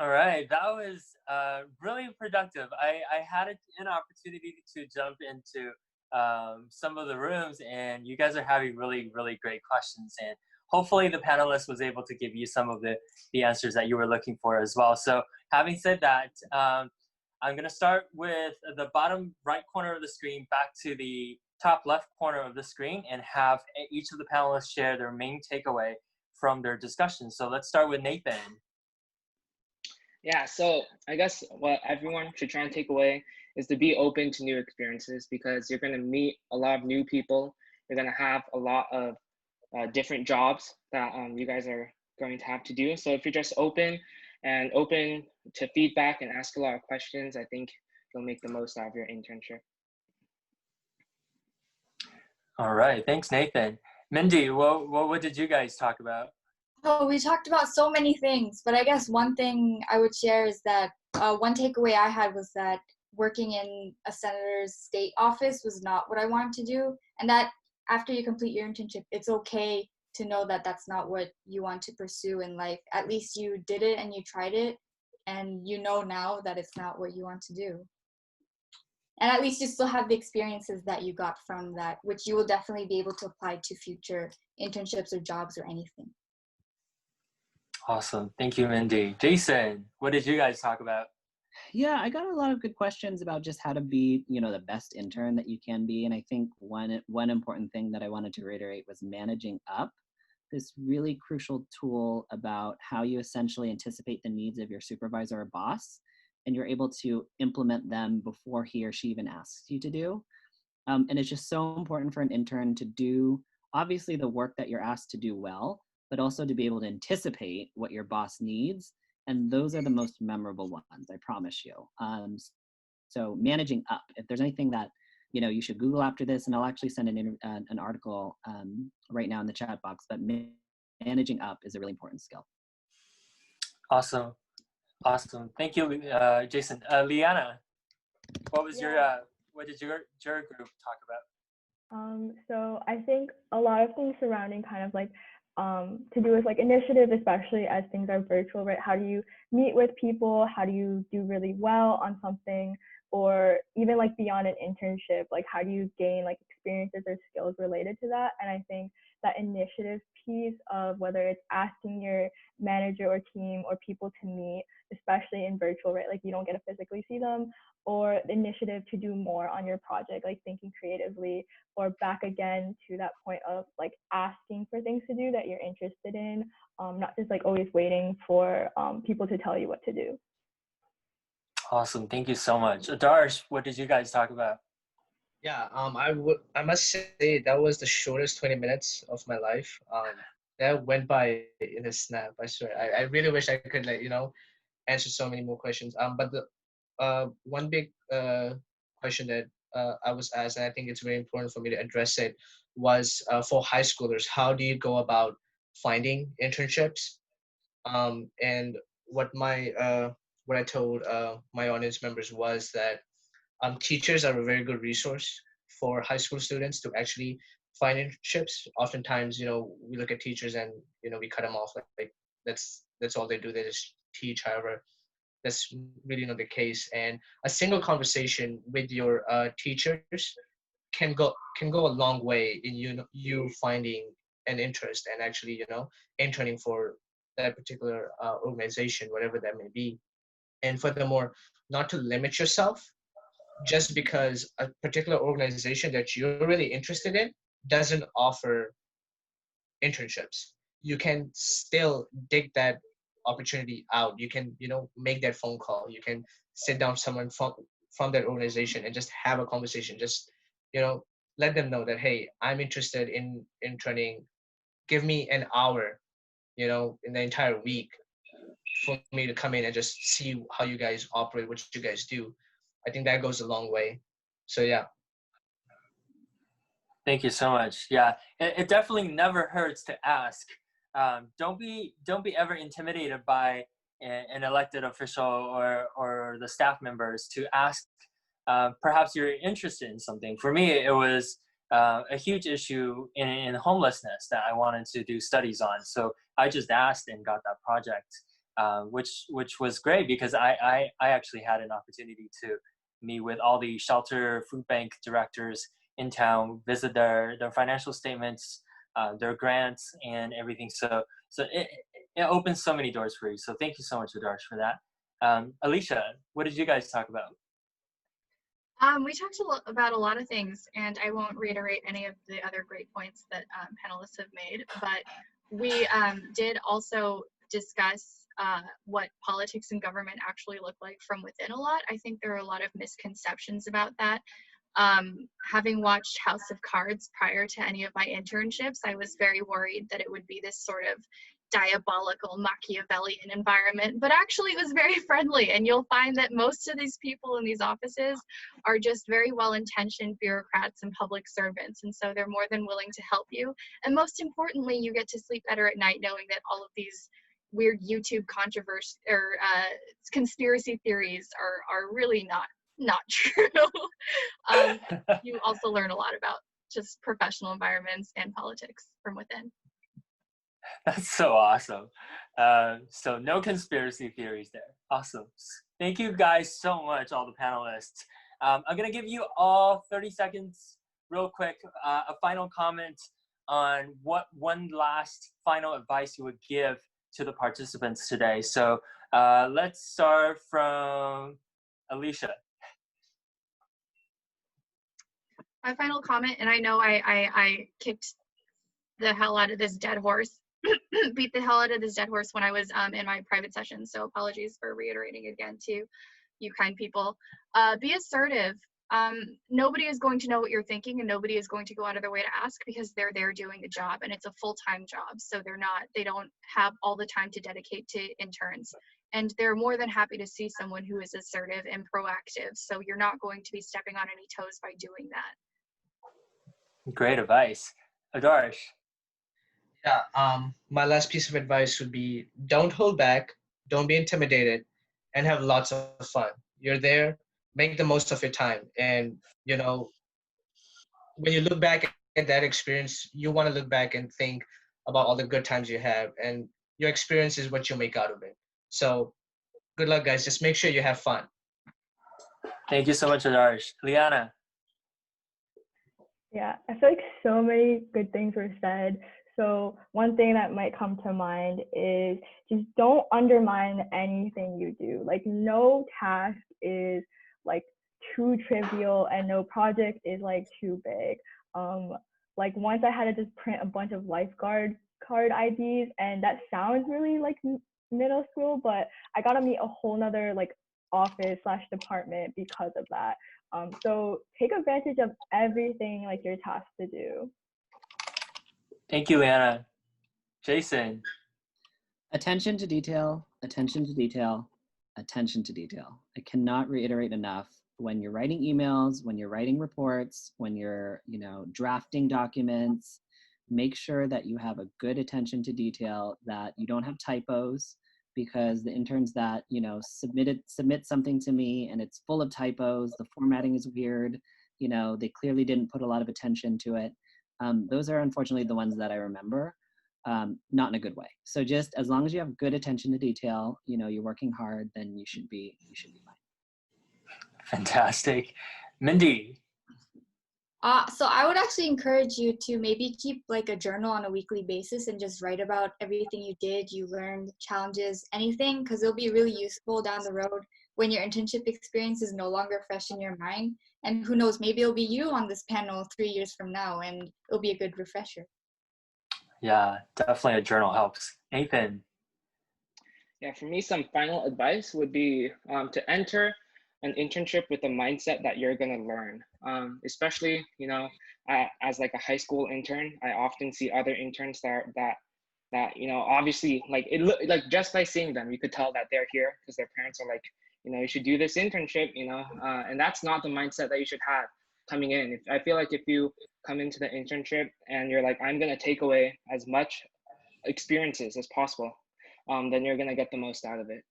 All right, that was really productive. I had an opportunity to jump into some of the rooms, and you guys are having really, really great questions. And hopefully, the panelist was able to give you some of the answers that you were looking for as well. So, having said that, I'm going to start with the bottom right corner of the screen back to the top left corner of the screen and have each of the panelists share their main takeaway from their discussion. So, let's start with Nathan. Yeah, so I guess what everyone should try and take away is to be open to new experiences, because you're going to meet a lot of new people. You're going to have a lot of different jobs that you guys are going to have to do. So if you're just open to feedback and ask a lot of questions, I think you'll make the most out of your internship. All right, thanks, Nathan. Mindy, what did you guys talk about? Oh, we talked about so many things, but I guess one thing I would share is that one takeaway I had was that working in a senator's state office was not what I wanted to do, and that after you complete your internship, it's okay to know that that's not what you want to pursue in life. At least you did it and you tried it, and you know now that it's not what you want to do. And at least you still have the experiences that you got from that, which you will definitely be able to apply to future internships or jobs or anything. Awesome. Thank you, Mindy. Jason, what did you guys talk about? Yeah, I got a lot of good questions about just how to be, the best intern that you can be. And I think one important thing that I wanted to reiterate was managing up, this really crucial tool about how you essentially anticipate the needs of your supervisor or boss, and you're able to implement them before he or she even asks you to do. And it's just so important for an intern to do, obviously, the work that you're asked to do well, but also to be able to anticipate what your boss needs. And those are the most memorable ones, I promise you. So managing up, if there's anything that, you should Google after this, and I'll actually send an article right now in the chat box, but managing up is a really important skill. Awesome. Thank you, Jason. Liana, what did your group talk about? So I think a lot of things surrounding kind of like to do with like initiative, especially as things are virtual, right? How do you meet with people? How do you do really well on something? Or even like beyond an internship, like how do you gain like experiences or skills related to that? And I think that initiative piece of whether it's asking your manager or team or people to meet, especially in virtual, right? Like you don't get to physically see them, or the initiative to do more on your project, like thinking creatively, or back again to that point of like asking for things to do that you're interested in, not just like always waiting for people to tell you what to do. Awesome, thank you so much. Adarsh, what did you guys talk about? Yeah, I must say that was the shortest 20 minutes of my life. That went by in a snap, I swear. I really wish I could answer so many more questions. But the one big question that I was asked, and I think it's very important for me to address it, was for high schoolers, how do you go about finding internships? And what I told my audience members was that teachers are a very good resource for high school students to actually find internships. Oftentimes, we look at teachers and we cut them off like that's all they do. They just teach. However, that's really not the case. And a single conversation with your teachers can go a long way in you finding an interest and actually interning for that particular organization, whatever that may be. And furthermore, not to limit yourself just because a particular organization that you're really interested in doesn't offer internships. You can still dig that opportunity out. You can, make that phone call. You can sit down with someone from that organization and just have a conversation. Just, let them know that, hey, I'm interested in interning. Give me an hour, in the entire week for me to come in and just see how you guys operate, what you guys do. I think that goes a long way. So yeah. Thank you so much. Yeah, it definitely never hurts to ask. Don't be ever intimidated by an elected official or the staff members to ask. Perhaps you're interested in something. For me, it was a huge issue in homelessness that I wanted to do studies on. So I just asked and got that project. which was great because I actually had an opportunity to meet with all the shelter food bank directors in town, visit their financial statements, their grants and everything. So it opens so many doors for you. So thank you so much, Adarsh, for that. Alisha, what did you guys talk about? We talked about a lot of things, and I won't reiterate any of the other great points that panelists have made, but we did also discuss what politics and government actually look like from within a lot. I think there are a lot of misconceptions about that. Having watched House of Cards prior to any of my internships, I was very worried that it would be this sort of diabolical Machiavellian environment, but actually it was very friendly, and you'll find that most of these people in these offices are just very well-intentioned bureaucrats and public servants, and so they're more than willing to help you. And most importantly, you get to sleep better at night knowing that all of these weird YouTube controversy or conspiracy theories are really not true. You also learn a lot about just professional environments and politics from within. That's so awesome. So no conspiracy theories there. Awesome. Thank you guys so much, all the panelists. I'm going to give you all 30 seconds real quick, a final comment on what one last final advice you would give to the participants today. So let's start from Alisha. My final comment, and I know I kicked the hell out of this dead horse, beat the hell out of this dead horse when I was in my private session, so apologies for reiterating again to you kind people. Be assertive. Nobody is going to know what you're thinking, and nobody is going to go out of their way to ask because they're there doing the job, and it's a full-time job, so they don't have all the time to dedicate to interns, and they're more than happy to see someone who is assertive and proactive, so you're not going to be stepping on any toes by doing that. Great advice. Adarsh. Yeah, my last piece of advice would be don't hold back, don't be intimidated, and have lots of fun. You're there, make the most of your time. And, you know, when you look back at that experience, you want to look back and think about all the good times you have. And your experience is what you make out of it. So good luck, guys. Just make sure you have fun. Thank you so much, Adarsh. Liana. Yeah, I feel like so many good things were said. So one thing that might come to mind is just don't undermine anything you do. Like no task is like too trivial and no project is like too big. Like once I had to just print a bunch of lifeguard card IDs, and that sounds really like middle school, but I got to meet a whole nother like office / department because of that. So take advantage of everything like you're tasked to do. Thank you, Liana. Jason. Attention to detail, attention to detail, attention to detail. I cannot reiterate enough. When you're writing emails, when you're writing reports, when you're, drafting documents, make sure that you have a good attention to detail, that you don't have typos, because the interns that, submit something to me and it's full of typos, the formatting is weird, they clearly didn't put a lot of attention to it. Those are unfortunately the ones that I remember, not in a good way. So just as long as you have good attention to detail, you're working hard, then you should be fine. Fantastic. Mindy. So I would actually encourage you to maybe keep like a journal on a weekly basis and just write about everything you did, you learned, challenges, anything, because it'll be really useful down the road when your internship experience is no longer fresh in your mind. And who knows, maybe it'll be you on this panel 3 years from now, and it'll be a good refresher. Yeah, definitely a journal helps. Nathan. Yeah, for me, some final advice would be to enter an internship with the mindset that you're going to learn, especially, as like a high school intern. I often see other interns that obviously like just by seeing them, you could tell that they're here because their parents are like, you should do this internship, and that's not the mindset that you should have coming in. I feel like if you come into the internship and you're like, I'm going to take away as much experiences as possible, then you're going to get the most out of it.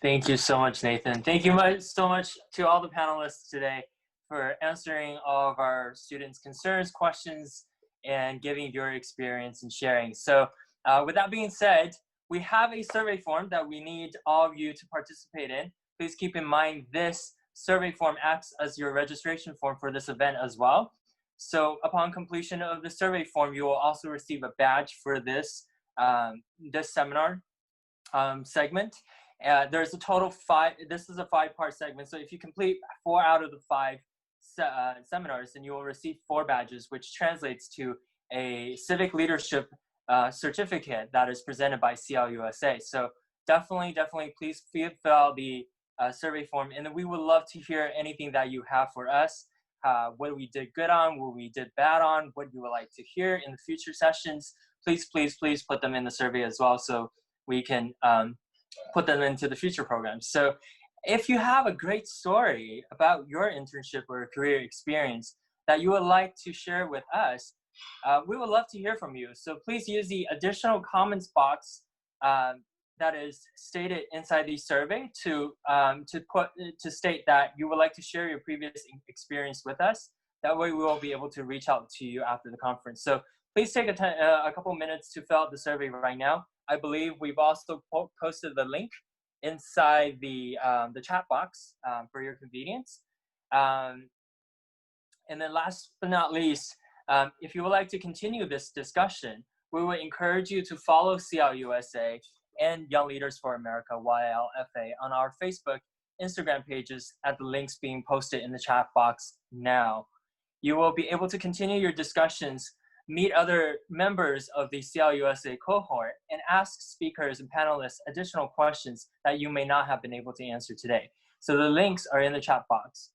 Thank you so much, Nathan. Thank you so much to all the panelists today for answering all of our students' concerns, questions, and giving your experience and sharing. So with that being said, we have a survey form that we need all of you to participate in. Please keep in mind this survey form acts as your registration form for this event as well. So upon completion of the survey form, you will also receive a badge for this, this seminar segment. There's a total 5, this is a 5-part segment. So if you complete 4 out of the 5 seminars, then you will receive 4 badges, which translates to a civic leadership certificate that is presented by CLUSA. So definitely, please fill out the survey form, and we would love to hear anything that you have for us. What we did good on, what we did bad on, what you would like to hear in the future sessions. Please put them in the survey as well, so we can put them into the future programs. So if you have a great story about your internship or career experience that you would like to share with us, we would love to hear from you. So please use the additional comments box that is stated inside the survey to state that you would like to share your previous experience with us. That way we will be able to reach out to you after the conference. So please take a couple minutes to fill out the survey right now. I believe we've also posted the link inside the chat box for your convenience. And then last but not least, if you would like to continue this discussion, we would encourage you to follow CLUSA and Young Leaders for America, YLFA, on our Facebook, Instagram pages at the links being posted in the chat box now. You will be able to continue your discussions, meet other members of the CLUSA cohort, and ask speakers and panelists additional questions that you may not have been able to answer today. So the links are in the chat box.